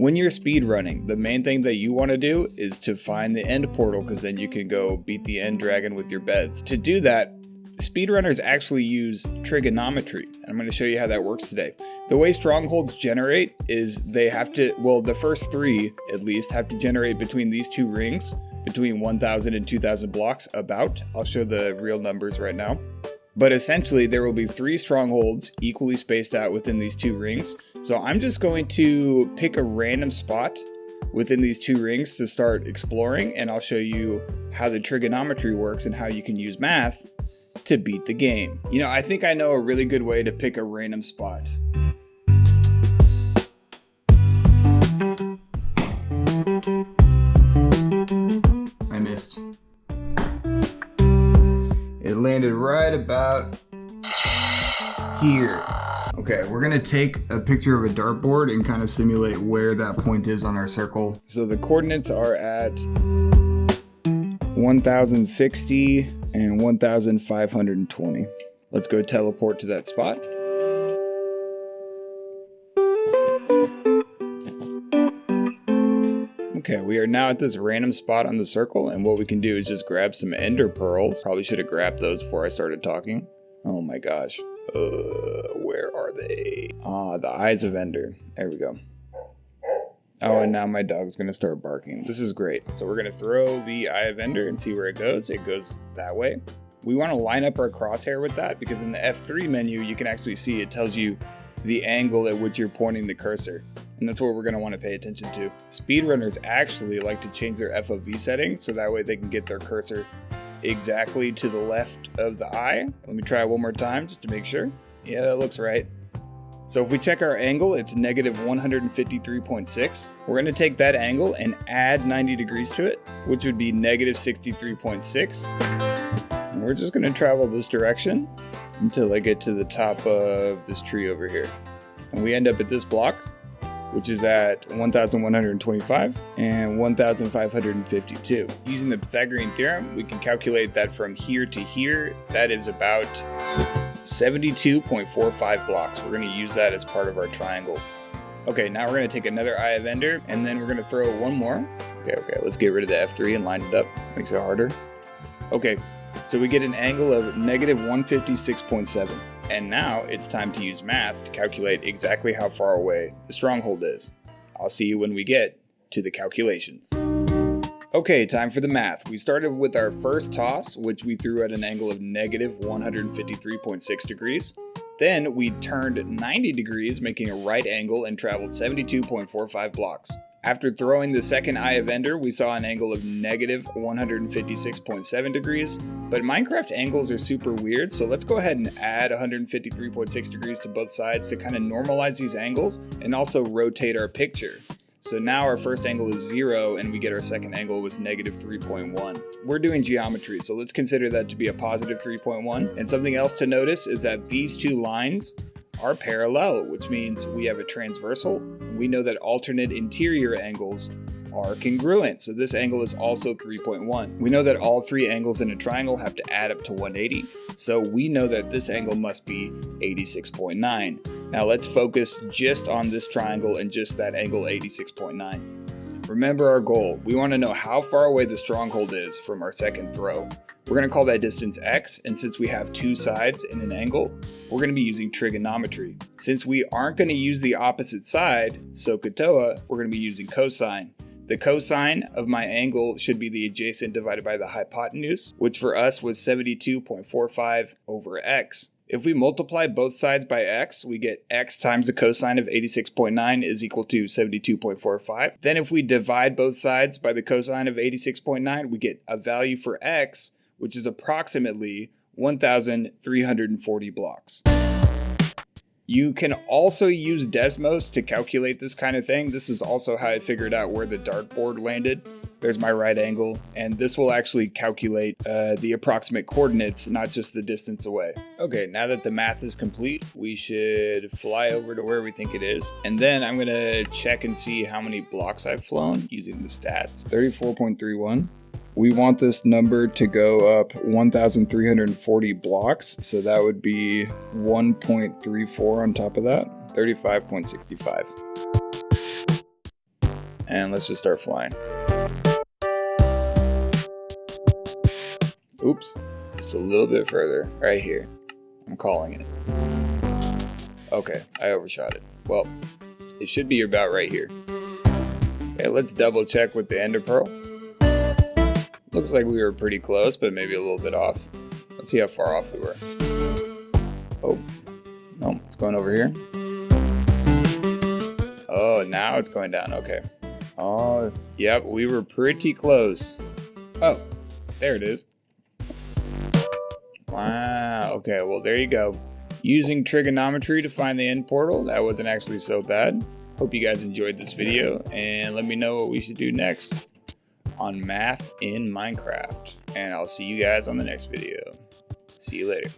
When you're speed running, the main thing that you want to do is to find the end portal, because then you can go beat the end dragon with your beds. To do that, speedrunners actually use trigonometry, and I'm going to show you how that works today. The way strongholds generate is they have to, well, the first 3 at least have to generate between these 2 rings, between 1,000 and 2,000 blocks about. I'll show the real numbers right now. But essentially there will be 3 strongholds equally spaced out within these 2 rings. So I'm just going to pick a random spot within these 2 rings to start exploring, and I'll show you how the trigonometry works and how you can use math to beat the game. You know, I think I know a really good way to pick a random spot. I missed. It landed right about here. Okay, we're gonna take a picture of a dartboard and kind of simulate where that point is on our circle. So the coordinates are at 1060 and 1520. Let's go teleport to that spot. Okay, we are now at this random spot on the circle, and what we can do is just grab some ender pearls. Probably should have grabbed those before I started talking. Oh my gosh. Where are they? Ah, the eyes of ender. There we go. Oh, and now my dog's gonna start barking. This is great. So we're gonna throw the eye of ender and see where it goes. It goes that way. We wanna line up our crosshair with that, because in the F3 menu, you can actually see it tells you the angle at which you're pointing the cursor. And that's what we're gonna wanna pay attention to. Speedrunners actually like to change their FOV settings so that way they can get their cursor exactly to the left of the eye. Let me try it one more time just to make sure. Yeah, that looks right. So if we check our angle, it's negative 153.6. We're gonna take that angle and add 90 degrees to it, which would be negative 63.6. And we're just gonna travel this direction until I get to the top of this tree over here. And we end up at this block, which is at 1125 and 1552. Using the Pythagorean theorem, we can calculate that from here to here. That is about 72.45 blocks. We're going to use that as part of our triangle. Okay, now we're going to take another eye of ender, and then we're going to throw one more. Okay, let's get rid of the F3 and line it up. Makes it harder. Okay, so we get an angle of negative 156.7. And now it's time to use math to calculate exactly how far away the stronghold is. I'll see you when we get to the calculations. Okay, time for the math. We started with our first toss, which we threw at an angle of negative 153.6 degrees. Then we turned 90 degrees, making a right angle, and traveled 72.45 blocks. After throwing the second eye of ender, we saw an angle of negative 156.7 degrees, but Minecraft angles are super weird, so let's go ahead and add 153.6 degrees to both sides to kind of normalize these angles and also rotate our picture. So now our first angle is 0, and we get our second angle was negative 3.1. We're doing geometry, so let's consider that to be a positive 3.1. And something else to notice is that these two lines are parallel, which means we have a transversal. We know that alternate interior angles are congruent, so this angle is also 3.1. We know that all 3 angles in a triangle have to add up to 180, so we know that this angle must be 86.9. Now let's focus just on this triangle and just that angle 86.9. Remember our goal. We want to know how far away the stronghold is from our second throw. We're going to call that distance x, and since we have 2 sides in an angle, we're going to be using trigonometry. Since we aren't going to use the opposite side, SOHCAHTOA, we're going to be using cosine. The cosine of my angle should be the adjacent divided by the hypotenuse, which for us was 72.45 over x. If we multiply both sides by x, we get x times the cosine of 86.9 is equal to 72.45. Then if we divide both sides by the cosine of 86.9, we get a value for x, which is approximately 1,340 blocks. You can also use Desmos to calculate this kind of thing. This is also how I figured out where the dartboard landed. There's my right angle, and this will actually calculate the approximate coordinates, not just the distance away. Okay, now that the math is complete, we should fly over to where we think it is. And then I'm gonna check and see how many blocks I've flown using the stats. 34.31. We want this number to go up 1,340 blocks, so that would be 1.34 on top of that, 35.65. And let's just start flying. Oops, just a little bit further, right here. I'm calling it. Okay, I overshot it. Well, it should be about right here. Okay, let's double check with the ender pearl. Looks like we were pretty close, but maybe a little bit off. Let's see how far off we were. Oh, no, it's going over here. Oh, now it's going down, okay. Oh, yep, we were pretty close. Oh, there it is. Wow, okay, well there you go. Using trigonometry to find the end portal, that wasn't actually so bad. Hope you guys enjoyed this video, and let me know what we should do next on math in Minecraft. And I'll see you guys on the next video. See you later.